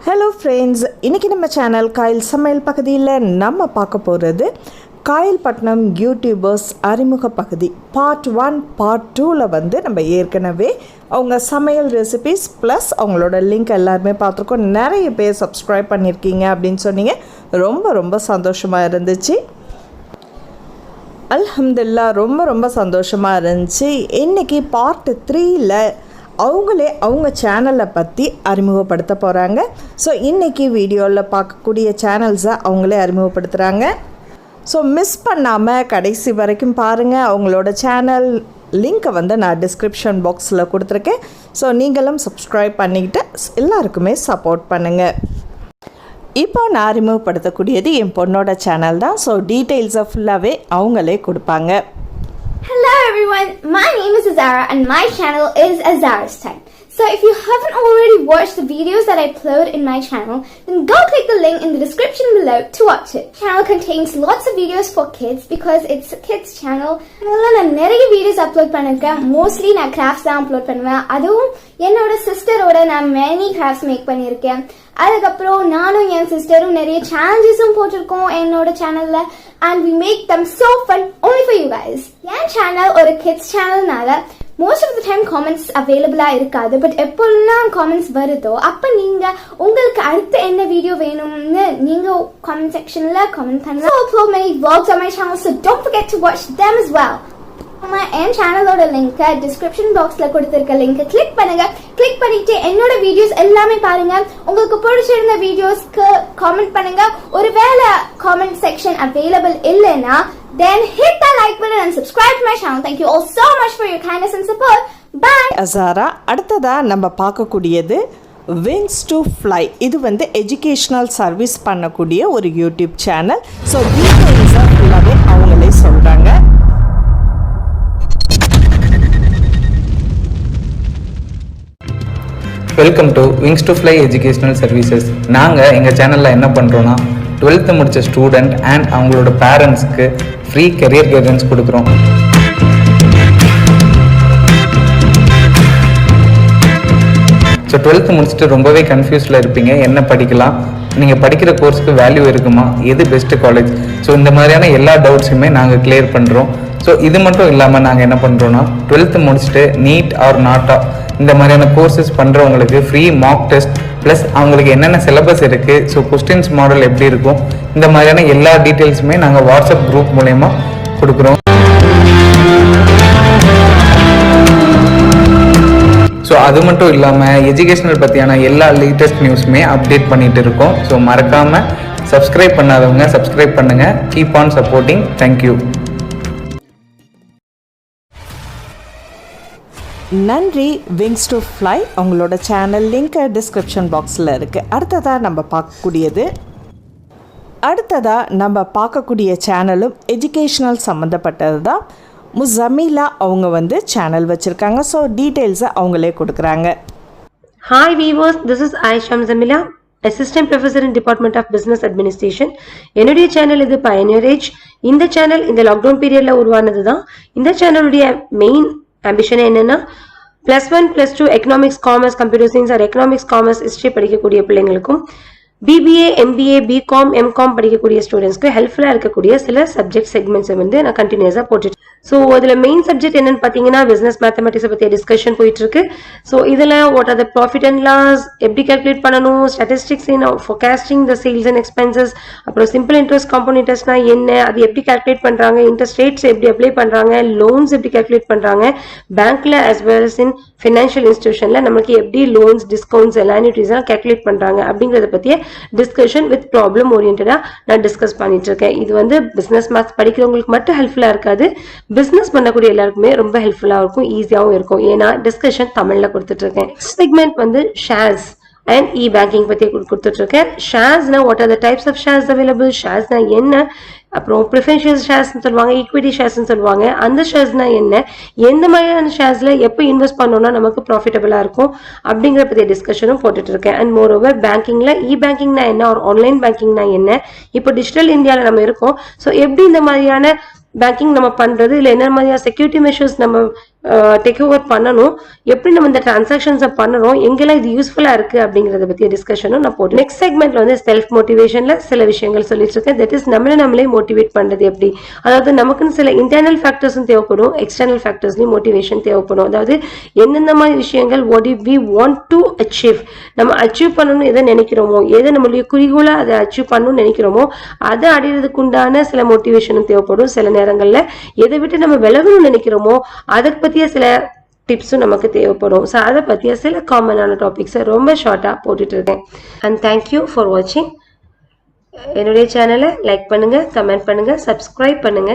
Hello friends, இன்னைக்கு நம்ம channel Kayal சமையல் பகுதியில் நம்ம பார்க்க போகிறது காயல் பட்டணம் யூடியூபர்ஸ் அறிமுக பகுதி பார்ட் 1 பார்ட் 2ல வந்து நம்ம ஏற்கனவே அவங்க சமையல் ரெசிபீஸ் ப்ளஸ் அவங்களோட லிங்க் எல்லாருமே பார்த்துருக்கோம். நிறைய பேர் சப்ஸ்கிரைப் பண்ணியிருக்கீங்க அப்படின்னு சொன்னீங்க. ரொம்ப சந்தோஷமாக இருந்துச்சு. அல்ஹம்துலில்லாஹ் ரொம்ப சந்தோஷமாக இருந்துச்சு. இன்றைக்கி பார்ட் 3ல அவங்களே அவங்க சேனலை பற்றி அறிமுகப்படுத்த போகிறாங்க. ஸோ இன்றைக்கி வீடியோவில் பார்க்கக்கூடிய சேனல்ஸை அவங்களே அறிமுகப்படுத்துகிறாங்க. ஸோ மிஸ் பண்ணாமல் கடைசி வரைக்கும் பாருங்கள். அவங்களோட சேனல் லிங்க்கை வந்து நான் டிஸ்கிரிப்ஷன் பாக்ஸில் கொடுத்துருக்கேன். ஸோ நீங்களும் சப்ஸ்கிரைப் பண்ணிக்கிட்டு எல்லாருக்குமே சப்போர்ட் பண்ணுங்கள். இப்போ நான் அறிமுகப்படுத்தக்கூடியது என் பொண்ணோட சேனல் தான். ஸோ டீட்டெயில்ஸை ஃபுல்லாகவே அவங்களே கொடுப்பாங்க. Hello everyone, my name is Azhara and my channel is Azhara's Time. So if you haven't already watched the videos that I upload in my channel, then go click the link in the description below to watch it. The channel contains lots of videos for kids because it's a kids channel. நான் நிறைய videos upload பண்ணிருக்கேன். Mostly நான் crafts தான் upload பண்ணுவேன். அதுவும் என்னோட சிஸ்டரோட நான் many crafts make பண்ணியிருக்கேன். அதுக்கப்புறம் நானும் என் சிஸ்டரும் நிறைய சேலஞ்சஸும் போட்டிருக்கோம் என்னோட சேனல்ல. And we make them so fun only for you guys. என் சேனல் ஒரு கிட்ஸ் சேனல்னால most of the time comments available இருக்காது. பட் எப்போல்லாம் comments வருதோ அப்ப நீங்க உங்களுக்கு அடுத்து என்ன வீடியோ வேணும்னு நீங்க comment sectionல comment பண்ணலாம். I upload many vlogs on my channel, so don't forget to watch them as well. என் சேனலோட லிங்க் டிஸ்கிரிப்ஷன் பாக்ஸ்ல கொடுத்திருக்க லிங்க் கிளிக் பண்ணுங்க. கிளிக் பண்ணிட்டு என்னோட வீடியோஸ் எல்லாமே பாருங்க. உங்களுக்கு பிடிச்சிருந்த வீடியோஸ்க்கு காமெண்ட் பண்ணுங்க. ஒருவேளை காமெண்ட் செக்ஷன் அவைலபிள் இல்லைன்னா then hit that like button and subscribe to my channel. Thank you all so much for your kindness and support. Bye. Azhara, அடுத்ததா நம்ம பார்க்கக்கூடியது Wings to Fly. இது வந்து எஜுகேஷனல் சர்வீஸ் பண்ணக்கூடிய ஒரு யூடியூப் சேனல். ஸோ டீட்டெயில்ஸாக ஃபுல்லாகவே அவங்களே சொல்கிறாங்க. Welcome to wings to fly educational services. நாங்கள் எங்கள் சேனலில் என்ன பண்ணுறோன்னா 12th முடித்த ஸ்டூடெண்ட் அண்ட் அவங்களோட பேரண்ட்ஸ்க்கு ஃப்ரீ கெரியர் கைடன்ஸ் கொடுக்குறோம். ஸோ 12th முடிச்சுட்டு ரொம்பவே கன்ஃபியூஸில் இருப்பீங்க. என்ன படிக்கலாம், நீங்கள் படிக்கிற கோர்ஸுக்கு வேல்யூ இருக்குமா, எது பெஸ்ட்டு காலேஜ், ஸோ இந்த மாதிரியான எல்லா டவுட்ஸுமே நாங்கள் கிளியர் பண்ணுறோம். ஸோ இது மட்டும் இல்லாமல் நாங்கள் என்ன பண்ணுறோன்னா 12th முடிச்சுட்டு நீட் ஆர் நாட்டா இந்த மாதிரியான கோர்சஸ் பண்ணுறவங்களுக்கு ஃப்ரீ மாக் டெஸ்ட் ப்ளஸ் அவங்களுக்கு என்னென்ன சிலபஸ் இருக்குது, ஸோ கொஸ்டின்ஸ் மாடல் எப்படி இருக்கும், இந்த மாதிரியான எல்லா டீட்டெயில்ஸுமே நாங்கள் வாட்ஸ்அப் குரூப் மூலயமா கொடுக்குறோம். ஸோ அது மட்டும் இல்லாமல் எஜுகேஷனல் பற்றியான எல்லா லேட்டஸ்ட் நியூஸுமே அப்டேட் பண்ணிகிட்டு இருக்கோம். ஸோ மறக்காமல் சப்ஸ்கிரைப் பண்ணாதவங்க சப்ஸ்கிரைப் பண்ணுங்கள். Keep on supporting. தேங்க்யூ. நன்றி. விங்ஸ் டு ஃப்ளை அவங்களோட சேனல் லிங்க் டிஸ்கிரிப்ஷன் பாக்ஸில் இருக்குது. அடுத்ததாக நம்ம பார்க்கக்கூடிய சேனலும் எஜுகேஷ்னல் சம்மந்தப்பட்டது தான். முசமிலா அவங்க வந்து சேனல் வச்சுருக்காங்க. ஸோ டீட்டெயில்ஸை அவங்களே கொடுக்குறாங்க. Hi viewers, this is Aysha Muzammila, Assistant Professor in Department of Business Administration. என்னுடைய சேனல் இது Pioneer Age. இந்த சேனல் இந்த லாக்டவுன் பீரியடில் உருவானது தான். இந்த சேனலுடைய மெயின் ஆம்பிஷன் என்னன்னா +1 +2 economics commerce computer science or economics commerce history படிக்கக்கூடிய பிள்ளைங்களுக்கும் BBA MBA BCom MCom படிக்கக்கூடிய ஸ்டூடெண்ட்ஸ்க்கு ஹெல்ப்ஃபுல்லாக இருக்கக்கூடிய சில சப்ஜெக்ட் செக்மெண்ட்ஸை வந்து நான் கண்டினியூஸாக போட்டுட்டு. ஸோ அதில் மெயின் சப்ஜெக்ட் என்னன்னு பார்த்தீங்கன்னா பிஸ்னஸ் மேத்தமெட்டிக்ஸை பற்றிய டிஸ்கஷன் போயிட்டு இருக்கு. ஸோ இதில் what are the profit and loss, எப்படி கால்குலேட் பண்ணணும், statistics in forecasting the sales and expenses, அப்புறம் சிம்பிள் இன்ட்ரெஸ்ட் காம்பவுண்ட் இன்ட்ரெஸ்ட்னா என்ன, அது எப்படி கால்குலேட் பண்ணுறாங்க, இன்ட்ரெஸ்ட் ரேட்ஸ் எப்படி அப்ளை பண்ணுறாங்க, லோன்ஸ் எப்படி கால்குலேட் பண்ணுறாங்க, பேங்க்ல as well as in financial இன்ஸ்டிடியூஷன்ல நமக்கு எப்படி லோன்ஸ் டிஸ்கவுண்ட்ஸ் ஆன்யூட்டிஸ் எல்லாம் கால்குலேட் பண்ணுறாங்க அப்படிங்கிறத பற்றிய டிஸ்கஷன் வித் ப்ராப்ளம் ஓரியன்டா நான் டிஸ்கஸ் பண்ணிட்டு இருக்கேன். இது வந்து பிசினஸ் மேத்ஸ் படிக்கிறவங்களுக்கு மட்டும் ஹெல்ப்ஃபுல்லா இருக்காது, பிசினஸ் பண்ணக்கூடிய எல்லாருக்குமே ரொம்ப ஹெல்ப்ஃபுல்லா இருக்கும், ஈஸியாகவும் இருக்கும். ஏன்னா டிஸ்கஷன் தமிழ்ல கொடுத்துட்டு இருக்கேன். செக்மெண்ட் வந்து ஷேர்ஸ் அண்ட் இ பேங்கிங் பத்தி கொடுத்துட்டு இருக்கேன். ஷேர்ஸ்னா what are the types of shares available, ஷேர்ஸ்னா என்ன, அப்புறம் ப்ரிஃபரன்ஷியல் ஷேர்ஸ்னு சொல்லுவாங்க, ஈக்விட்டி ஷேர்ஸ்னு சொல்லுவாங்க, அந்த ஷேர்ஸ்னா என்ன, எந்த மாதிரியான ஷேர்ஸ்ல எப்போ இன்வெஸ்ட் பண்ணோம்னா நமக்கு ப்ராஃபிட்டபிளா இருக்கும் அப்படிங்கிற பற்றிய டிஸ்கஷனும் போட்டுட்டு இருக்கேன். அண்ட் மோர் ஓவர் பேங்கிங்ல இ பேங்கிங்னா என்ன, ஒரு ஆன்லைன் பேங்கிங்னா என்ன, இப்போ டிஜிட்டல் இந்தியாவில் நம்ம இருக்கோம். ஸோ எப்படி இந்த மாதிரியான பேங்கிங் நம்ம பண்றது, இல்லை என்ன மாதிரியான செக்யூரிட்டி மெஷர்ஸ் நம்ம டேக் ஓவர் பண்ணணும், எப்படி நம்ம இந்த டிரான்சாக்ஷன்ஸை பண்ணணும், எங்கெல்லாம் இது யூஸ்ஃபுல்லா இருக்கு அப்படிங்கறத பத்தி டிஸ்கஷனும் நான் போட்டு நெக்ஸ்ட் செக்மெண்ட்ல வந்து செல்ஃப் மோட்டிவேஷன்ல சில விஷயங்கள் சொல்லிட்டு இருக்கேன். தட் இஸ் நம்மளே மோட்டிவேட் பண்றது எப்படி, அதாவது நமக்குன்னு சில இன்டர்னல் ஃபேக்டர்ஸும் தேவைப்படும், எக்ஸ்டர்னல் ஃபேக்டர்ஸ்லயும் மோட்டிவேஷன் தேவைப்படும். அதாவது எந்தெந்த மாதிரி விஷயங்கள் what if we want to achieve, நம்ம அச்சீவ் பண்ணணும்னு எதை நினைக்கிறோமோ, எதை நம்மளுடைய குறிக்கோளா அதை அச்சீவ் பண்ணணும்னு நினைக்கிறோமோ அதை அடையிறதுக்கு உண்டான சில மோட்டிவேஷனும் தேவைப்படும். சில நேரங்கள்ல எதை விட்டு நம்ம விலகணும்னு நினைக்கிறோமோ அதை பத்திய சில டிப்ஸும் நமக்கு தேவைப்படும். ஸோ அதை பத்திய சில காமனான டாபிக்ஸை ரொம்ப ஷார்ட்டா போட்டுட்டு இருக்கேன். அண்ட் தேங்க்யூ ஃபார் வாட்சிங். என்னுடைய சேனலை லைக் பண்ணுங்க, கமெண்ட் பண்ணுங்க, சப்ஸ்கிரைப் பண்ணுங்க.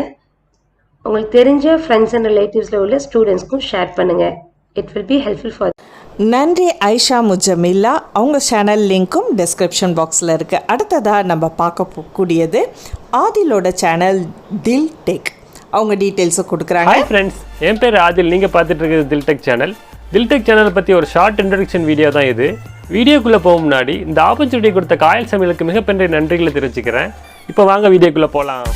உங்களுக்கு தெரிஞ்ச ஃப்ரெண்ட்ஸ் அண்ட் ரிலேட்டிவ்ஸ்ல உள்ள ஸ்டூடெண்ட்ஸ்க்கும் ஷேர் பண்ணுங்க. It will be helpful for. நன்றி ஐஷா முஜமில்லா. அவங்க சேனல் லிங்க்கும் டிஸ்கிரிப்ஷன் பாக்ஸில் இருக்குது. அடுத்ததாக நம்ம பார்க்கக்கூடியது ஆதிலோட சேனல் தில் டெக். அவங்க டீட்டெயில்ஸை கொடுக்குறாங்க. ஹாய் ஃப்ரெண்ட்ஸ், என் பேர் ஆதில். நீங்கள் பார்த்துட்டு இருக்கிறது தில்டெக் சேனல். தில்டெக் சேனலை பற்றி ஒரு ஷார்ட் இன்ட்ரடக்ஷன் வீடியோ தான் இது. வீடியோக்குள்ளே போக முன்னாடி இந்த ஆப்பர்ச்சுனிட்டி கொடுத்த காயல் சமையலுக்கு மிகப்பெரிய நன்றிகளை தெரிவிச்சுக்கிறேன். இப்போ வாங்க வீடியோக்குள்ளே போகலாம்.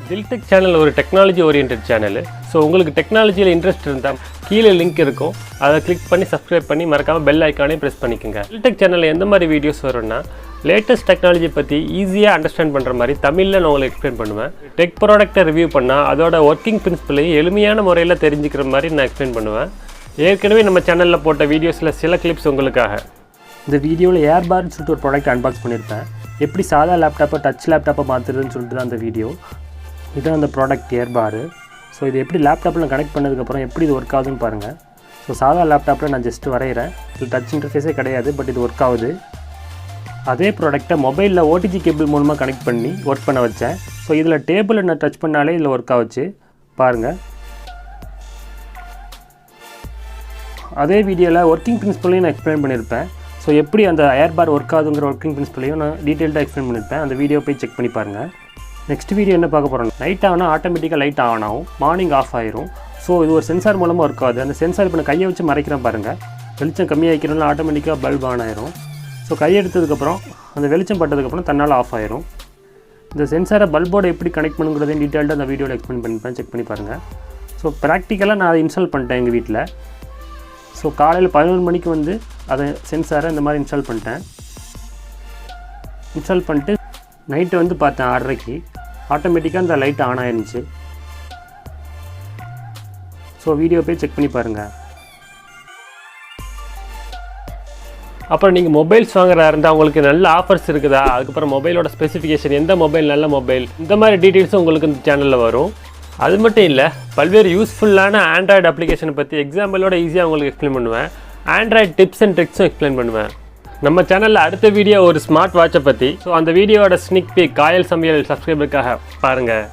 தில்டெக் சேனல் ஒரு டெக்னாலஜி ஓரியன்ட் சேனல். ஸோ உங்களுக்கு டெக்னாலஜியில் இன்ட்ரெஸ்ட் இருந்தால் கீழே லிங்க் இருக்கும், அதை கிளிக் பண்ணி சப்ஸ்கிரைப் பண்ணி மறக்காமல் பெல் ஐக்கானே ப்ரெஸ் பண்ணிக்கோங்க. தில்டெக் சேனலில் எந்த மாதிரி வீடியோஸ் வரும்னா லேட்டஸ்ட் டெக்னாலஜி பற்றி ஈஸியாக அண்டர்ஸ்டாண்ட் பண்ணுற மாதிரி தமிழில் நான் உங்களுக்கு எக்ஸ்பிளைன் பண்ணுவேன். டெக் ப்ராடக்ட்டை ரிவ்யூ பண்ணால் அதோட ஒர்க்கிங் பிரின்சிபலையும் எளிமையான முறையில் தெரிஞ்சுக்கிற மாதிரி நான் எக்ஸ்பிளைன் பண்ணுவேன். ஏற்கனவே நம்ம சேனலில் போட்ட வீடியோஸில் சில கிளிப்ஸ் உங்களுக்காக. இந்த வீடியோவில் ஏர்பார்னு சொல்லிட்டு ஒரு ப்ராடக்ட் அன்பாக்ஸ் பண்ணியிருப்பேன். எப்படி சாதா லேப்டாப்பை டச் லேப்டாப்பை மாற்றுறதுன்னு சொல்லிட்டு தான் அந்த வீடியோ. இதுதான் அந்த ப்ராடக்ட் ஏர்பாரு. ஸோ இது எப்படி லேப்டாப்பில் கனெக்ட் பண்ணதுக்கப்புறம் எப்படி இது ஒர்க் ஆகுதுன்னு பாருங்கள். ஸோ சாதா லேப்டாப்பில் நான் ஜஸ்ட்டு வரைகிறேன், இது டச் இன்டர்ஃபேஸே கிடையாது, பட் இது ஒர்க் ஆகுது. அதே ப்ராடக்ட்டை மொபைலில் ஓடிஜி கேபிள் மூலமாக கனெக்ட் பண்ணி ஒர்க் பண்ண வச்சேன். ஸோ இதில் டேபிளை நான் டச் பண்ணாலே இதில் ஒர்க் ஆகுச்சு பாருங்கள். அதே வீடியோவில் ஒர்க்கிங் பிரின்சிபலையும் நான் எக்ஸ்பிளைன் பண்ணியிருப்பேன். ஸோ எப்படி அந்த ஏர்பார் ஒர்க் ஆகுதுங்கிற ஒர்க்கிங் பிரின்சிபலையும் நான் டீட்டெயில்டாக எக்ஸ்பிளைன் பண்ணியிருப்பேன். அந்த வீடியோ போய் செக் பண்ணி பாருங்கள். நெக்ஸ்ட் வீடியோ என்ன பார்க்க போகிறோம், நைட் ஆனால் ஆட்டோமேட்டிக்காக லைட் ஆன் ஆகும், மார்னிங் ஆஃப் ஆயிரும். ஸோ இது ஒரு சென்சார் மூலமாக ஒர்க் ஆகுது. அந்த சென்சார் இப்போ நான் கையை வச்சு மறைக்கிறேன் பாருங்கள், வெளிச்சம் கம்மியாகிக்கிறதுனால ஆட்டோமேட்டிக்காக பல்ப் ஆன் ஆயிரும். ஸோ கை எடுத்ததுக்கப்புறம் அந்த வெளிச்சம் பட்டதுக்கப்புறம் தன்னால் ஆஃப் ஆயிரும். இந்த சென்சாரை பல்போடு எப்படி கனெக்ட் பண்ணுங்கிறதையும் டீட்டெயில்டாக அந்த வீடியோவில் எக்ஸ்பிளைன் பண்ணிப்பேன், செக் பண்ணி பாருங்கள். ஸோ ப்ராக்டிக்கலாக நான் அதை இன்ஸ்டால் பண்ணிட்டேன் எங்கள் வீட்டில். ஸோ காலையில் 11 மணிக்கு வந்து அதை சென்சாரை இந்த மாதிரி இன்ஸ்டால் பண்ணிட்டேன். இன்ஸ்டால் பண்ணிட்டு நைட்டு வந்து பார்த்தேன் 6:30க்கு ஆட்டோமேட்டிக்காக அந்த லைட் ஆன் ஆயிருந்துச்சு. ஸோ வீடியோ போய் செக் பண்ணி பாருங்கள். அப்புறம் நீங்கள் மொபைல்ஸ் வாங்குறா இருந்தால் உங்களுக்கு நல்ல ஆஃபர்ஸ் இருக்குதா, அதுக்கப்புறம் மொபைலோட ஸ்பெசிஃபிகேஷன், எந்த மொபைல் நல்ல மொபைல், இந்த மாதிரி டீட்டெயில்ஸும் உங்களுக்கு இந்த சேனலில் வரும். அது மட்டும் இல்லை, பல்வேறு யூஸ்ஃபுல்லான ஆண்ட்ராய்டு அப்ளிகேஷனை பற்றி எக்ஸாம்பிளோட ஈஸியாக உங்களுக்கு எக்ஸ்பிளைன் பண்ணுவேன். ஆண்ட்ராய்டு டிப்ஸ் அண்ட் ட்ரிக்ஸும் எக்ஸ்பிளைன் பண்ணுவேன். நம்ம சேனலில் அடுத்த வீடியோ ஒரு ஸ்மார்ட் வாட்சை பற்றி. ஸோ அந்த வீடியோட ஸ்னிக் பீக் காயல் சமையல் சப்ஸ்கிரைபருக்காக பாருங்கள்.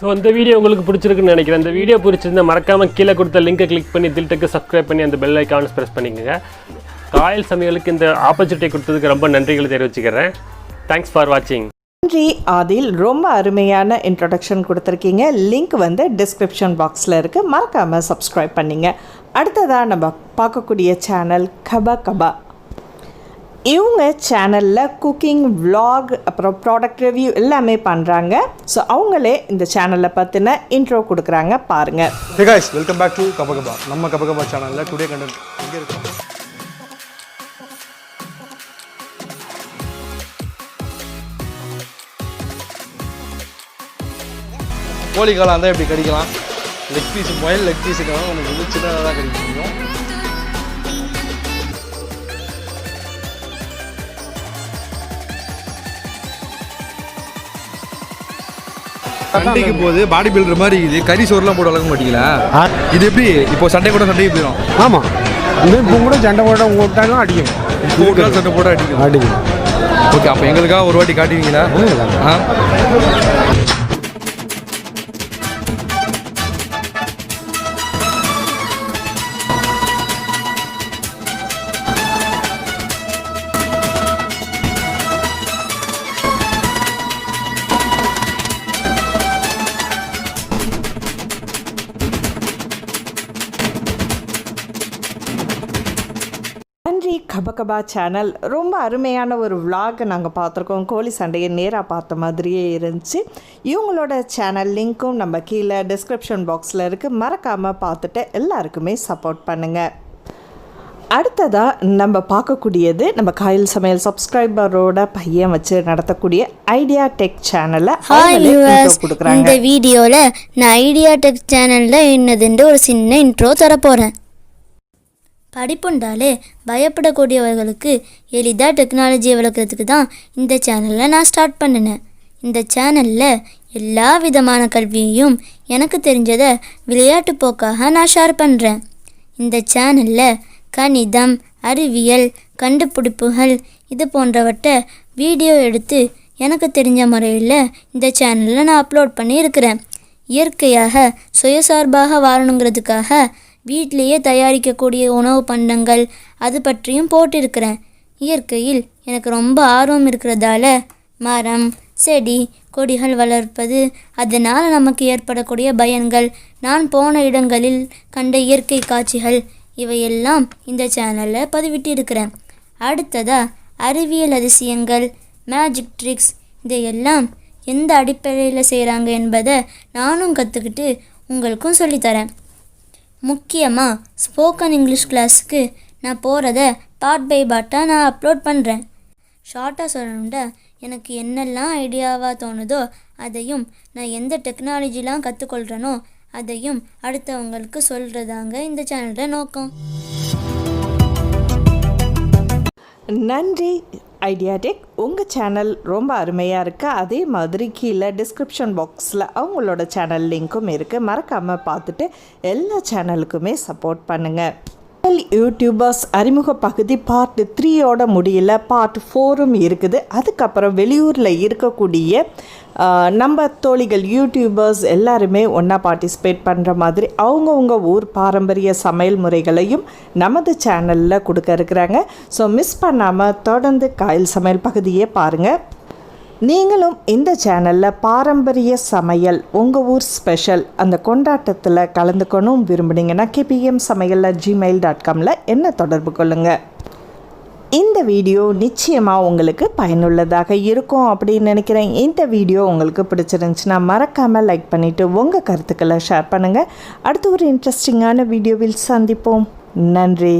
ஸோ இந்த வீடியோ உங்களுக்கு பிடிச்சிருக்குன்னு நினைக்கிறேன். இந்த வீடியோ பிடிச்சிருந்தா மறக்காமல் கீழே கொடுத்த லிங்கை கிளிக் பண்ணி தில்டெக்கு சப்ஸ்கிரைப் பண்ணி அந்த பெல் ஐக்கானை ப்ரெஸ் பண்ணிக்கோங்க. காயல் சமையலுக்கு இந்த ஆப்பர்ச்சுனிட்டி கொடுத்ததுக்கு ரொம்ப நன்றிகளை தெரிவிச்சுக்கிறேன். தேங்க்ஸ் ஃபார் வாட்சிங். நன்றி ஆதில், ரொம்ப அருமையான இன்ட்ரடக்ஷன் கொடுத்துருக்கீங்க. லிங்க் வந்து டிஸ்கிரிப்ஷன் பாக்ஸில் இருக்குது, மறக்காமல் சப்ஸ்கிரைப் பண்ணிங்க. அடுத்ததாக நம்ம பார்க்கக்கூடிய சேனல் கபா. இவங்க சேனலில் குக்கிங், விலாக், அப்புறம் ப்ராடக்ட் ரிவ்யூ எல்லாமே பண்ணுறாங்க. ஸோ அவங்களே இந்த சேனலை பற்றின இன்ட்ரோ கொடுக்குறாங்க, பாருங்கள். Hey guys, welcome back to Kaba. நம்ம கபா சேனலில் டுடே கண்டென்ட் எங்கே இருக்கோம், கோழிக்காலம் இருந்தால் எப்படி கடிக்கலாம், லெக் பீஸ் முயல் லெக் பீஸுக்காக உனக்கு வந்து சின்னதாக தான் கடிக்க முடியும். சண்டைக்கு போது பாடி பில்டர் மாதிரி இது கறி சோறுலாம் போட்டு வளர்க்க மாட்டீங்களா? இது எப்படி இப்போ சண்டை கூட சண்டைக்கு போயிடும்? ஆமாம், இப்போ கூட சண்டை போட போட்டாலும் அடிக்கும், போட்டாலும் சண்டை போட அடிக்கும். ஓகே, அப்போ எங்களுக்காக ஒரு வாட்டி காட்டுவீங்களா? நன்றி கபா சேனல். ரொம்ப அருமையான ஒரு vlog நாங்கள் பார்த்துருக்கோம். கோழி சண்டையை நேராக பார்த்த மாதிரியே இருந்துச்சு. இவங்களோட சேனல் லிங்க்கும் நம்ம கீழே டிஸ்கிரிப்ஷன் பாக்ஸில் இருக்குது. மறக்காமல் பார்த்துட்டு எல்லாருக்குமே சப்போர்ட் பண்ணுங்கள். அடுத்ததாக நம்ம பார்க்கக்கூடியது நம்ம காயல் சமையல் சப்ஸ்கிரைபரோட பையன் வச்சு நடத்தக்கூடிய ஐடியா டெக் சேனலை கொடுக்குறாங்க. இந்த வீடியோவில் நான் ஐடியா டெக் சேனலில் என்னதுன்ற ஒரு சின்ன இன்ட்ரோ தரப்போகிறேன். படிப்புண்டாலே பயப்படக்கூடியவர்களுக்கு எளிதாக டெக்னாலஜியை வளர்க்குறதுக்கு தான் இந்த சேனலில் நான் ஸ்டார்ட் பண்ணினேன். இந்த சேனலில் எல்லா விதமான கல்வியையும் எனக்கு தெரிஞ்சதை விளையாட்டு போக்காக நான் ஷேர் பண்ணுறேன். இந்த சேனலில் கணிதம், அறிவியல், கண்டுபிடிப்புகள் இது போன்றவற்றை வீடியோ எடுத்து எனக்கு தெரிஞ்ச முறையில் இந்த சேனலில் நான் அப்லோட் பண்ணியிருக்கிறேன். இயற்கையாக சுயசார்பாக வாழணுங்கிறதுக்காக வீட்டிலேயே தயாரிக்கக்கூடிய உணவு பண்டங்கள் அது பற்றியும் போட்டிருக்கிறேன். இயற்கையில் எனக்கு ரொம்ப ஆர்வம் இருக்கிறதால மரம், செடி, கொடிகள் வளர்ப்பது, அதனால் நமக்கு ஏற்படக்கூடிய பயன்கள், நான் போன இடங்களில் கண்ட இயற்கை காட்சிகள் இவையெல்லாம் இந்த சேனலில் பதிவிட்டு இருக்கிறேன். அடுத்ததாக அறிவியல் அதிசயங்கள், மேஜிக் ட்ரிக்ஸ் இதையெல்லாம் எந்த அடிப்படையில் செய்கிறாங்க என்பதை நானும் கற்றுக்கிட்டு உங்களுக்கும் சொல்லித்தரேன். முக்கியமாக ஸ்போக்கன் இங்கிலீஷ் கிளாஸுக்கு நான் போகிறத பார்ட் பை பார்ட்டாக நான் அப்லோட் பண்ணுறேன். ஷார்ட்டாக சொல்லணும்டா எனக்கு என்னெல்லாம் ஐடியாவாக தோணுதோ அதையும் நான் எந்த டெக்னாலஜிலாம் கற்றுக்கொள்கிறேனோ அதையும் அடுத்தவங்களுக்கு சொல்கிறதாங்க இந்த சேனலோட நோக்கம். நன்றி ஐடியா டெக். உங்கள் சேனல் ரொம்ப அருமையாக இருக்குது. அதே மாதிரி கீழே டிஸ்கிரிப்ஷன் பாக்ஸில் அவங்களோட சேனல் லிங்க்கும் இருக்குது. மறக்காமல் பார்த்துட்டு எல்லா சேனலுக்குமே சப்போர்ட் பண்ணுங்கள். யூடியூபர்ஸ் அறிமுக பகுதி பார்ட் 3யோட முடியல, பார்ட் 4ம் இருக்குது. அதுக்கப்புறம் வெளியூரில் இருக்கக்கூடிய நம்ம தோழிகள் யூடியூபர்ஸ் எல்லாருமே ஒன்றா பார்ட்டிசிபேட் பண்ணுற மாதிரி அவங்கவுங்க ஊர் பாரம்பரிய சமையல் முறைகளையும் நமது சேனலில் கொடுக்க இருக்கிறாங்க. ஸோ மிஸ் பண்ணாமல் தொடர்ந்து காயல் சமையல் பகுதியே பாருங்கள். நீங்களும் இந்த சேனலில் பாரம்பரிய சமையல் உங்கள் ஊர் ஸ்பெஷல் அந்த கொண்டாட்டத்தில் கலந்துக்கணும் விரும்புனீங்கன்னா kpmsamaiyal@gmail.com என்ன தொடர்பு கொள்ளுங்கள். இந்த வீடியோ நிச்சயமாக உங்களுக்கு பயனுள்ளதாக இருக்கும் அப்படின்னு நினைக்கிறேன். இந்த வீடியோ உங்களுக்கு பிடிச்சிருந்துச்சுன்னா மறக்காமல் லைக் பண்ணிவிட்டு உங்கள் கருத்துக்களை ஷேர் பண்ணுங்கள். அடுத்து ஒரு இன்ட்ரெஸ்டிங்கான வீடியோவில் சந்திப்போம். நன்றி.